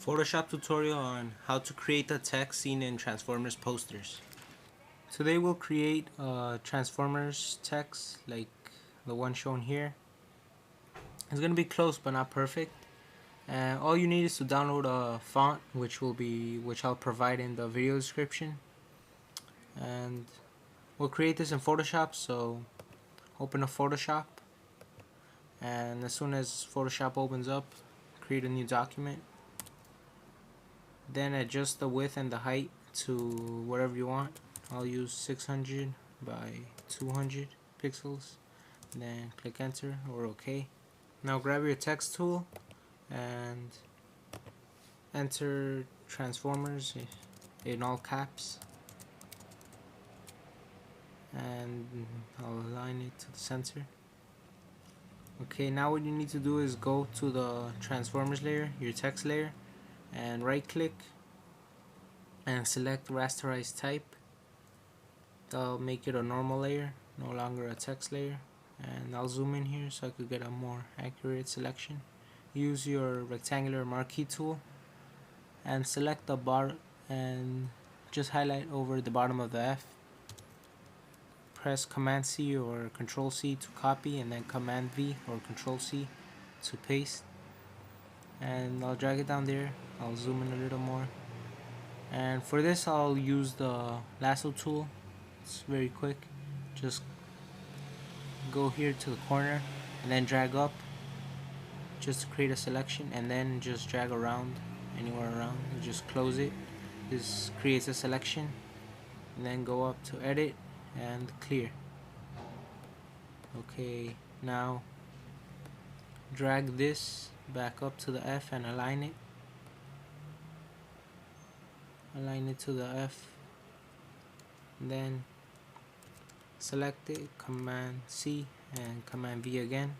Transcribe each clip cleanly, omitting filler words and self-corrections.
Photoshop tutorial on how to create the text seen in Transformers posters. Today we'll create Transformers text like the one shown here. It's gonna be close but not perfect. And all you need is to download a font which I'll provide in the video description. And we'll create this in Photoshop, so open a Photoshop, and as soon as Photoshop opens up, create a new document. Then adjust the width and the height to whatever you want. I'll use 600 by 200 pixels. Then click enter or OK. Now grab your text tool and enter Transformers in all caps. And I'll align it to the center. Okay, now what you need to do is go to the Transformers layer, your text layer, and right click and select rasterize type. That'll make it a normal layer, no longer a text layer. And I'll zoom in here so I could get a more accurate selection. Use your rectangular marquee tool and select the bar and just highlight over the bottom of the F. Press Command C or Control C to copy, and then Command V or Control C to paste. And I'll drag it down there. I'll zoom in a little more. And for this I'll use the lasso tool. It's very quick. Just go here to the corner and then drag up just to create a selection, and then just drag around anywhere around and just close it. This creates a selection, and then go up to edit and clear. Okay, now drag this back up to the F and align it. Align it to the F, and then select it, Command C and Command V again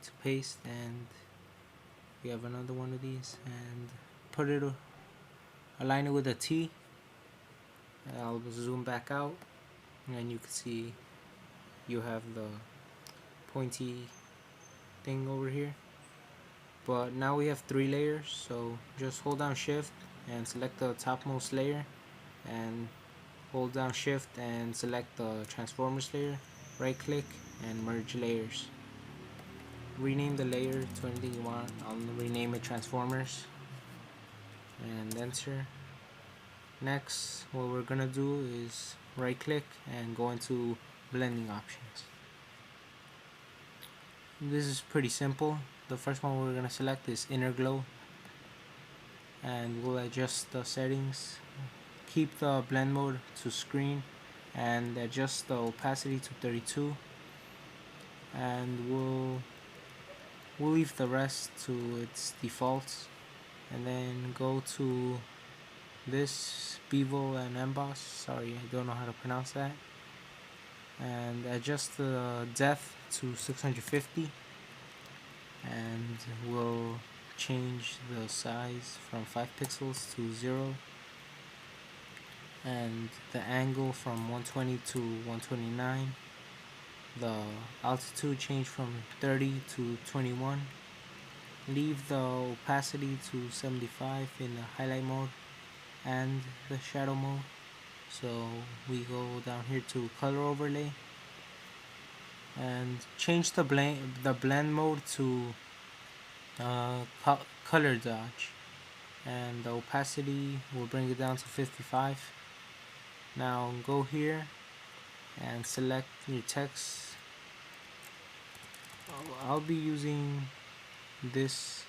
to paste, and we have another one of these, and put it, align it with a T. I'll zoom back out, and you can see you have the pointy thing over here. But now we have 3 layers, so just hold down shift and select the topmost layer, and hold down shift and select the Transformers layer, right click and merge layers. Rename the layer to anything you want. I'll rename it Transformers and enter. Next, what we're gonna do is right click and go into blending options. This is pretty simple. The first one we're gonna select is inner glow, and we'll adjust the settings. Keep the blend mode to screen and adjust the opacity to 32, and we'll leave the rest to its defaults, and then go to this bevel and emboss, sorry I don't know how to pronounce that, and adjust the depth to 650, and we'll change the size from 5 pixels to 0, and the angle from 120 to 129, the altitude change from 30 to 21, leave the opacity to 75 in the highlight mode and the shadow mode. So we go down here to color overlay and change the blend mode to color dodge, and the opacity will bring it down to 55. Now go here and select your text. I'll be using this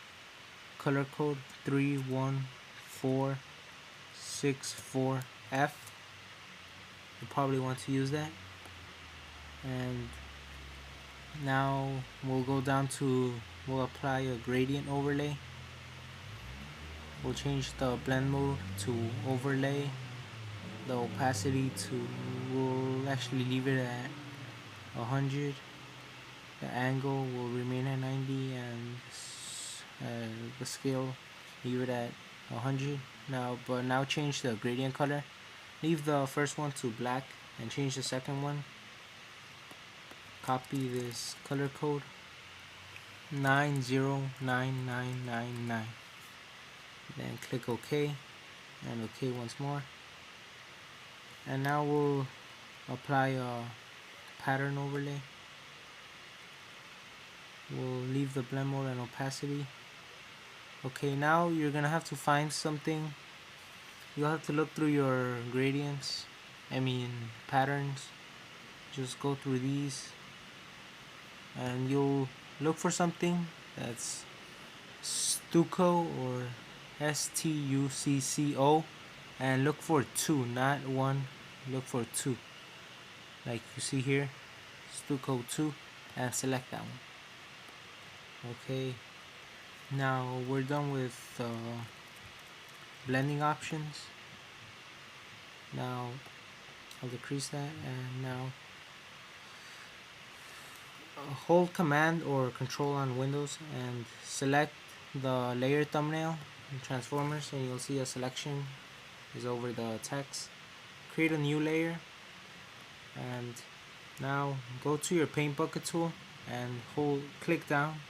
color code 31464F. You probably want to use that. And now we'll go down to, we'll apply a gradient overlay. We'll change the blend mode to overlay, the opacity to, we'll actually leave it at 100, the angle will remain at 90, and the scale leave it at 100. Now change the gradient color, leave the first one to black and change the second one. Copy this color code 909999. then click OK and OK once more. And now we'll apply a pattern overlay. We'll leave the blend mode and opacity. Okay, now you're gonna have to find something. You'll have to look through your gradients, patterns. Just go through these and you'll look for something that's stucco or stucco, and look for 2, not 1. Look for 2, like you see here, stucco 2, and select that one. Okay, now we're done with blending options. Now I'll decrease that, and now hold command or control on Windows and select the layer thumbnail in Transformers, and you'll see a selection is over the text. Create a new layer, and now go to your paint bucket tool and click down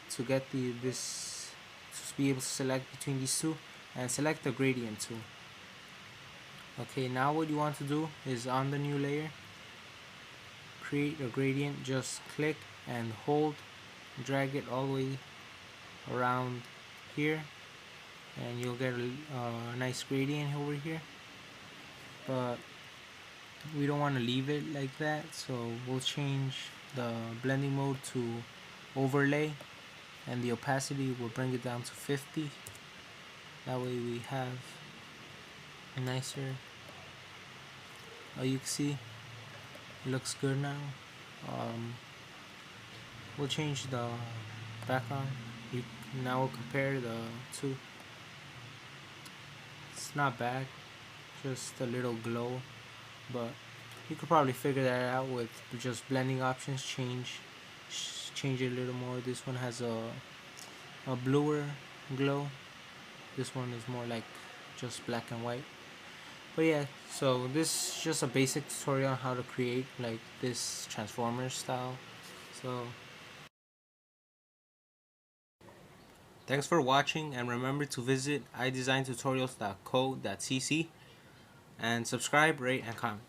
to get this to be able to select between these two, and select the gradient tool. Okay, now what you want to do is on the new layer, create a gradient. Just click and hold, drag it all the way around here, and you'll get a nice gradient over here. But we don't want to leave it like that, so we'll change the blending mode to overlay, and the opacity will bring it down to 50. That way we have a nicer, you can see it looks good now. We'll change the background. Now we'll compare the two. It's not bad, just a little glow, but you could probably figure that out with just blending options. Change it a little more. This one has a bluer glow. This one is more like just black and white. But yeah, so this is just a basic tutorial on how to create like this Transformers style. So thanks for watching, and remember to visit idesigntutorials.co.cc and subscribe, rate, and comment.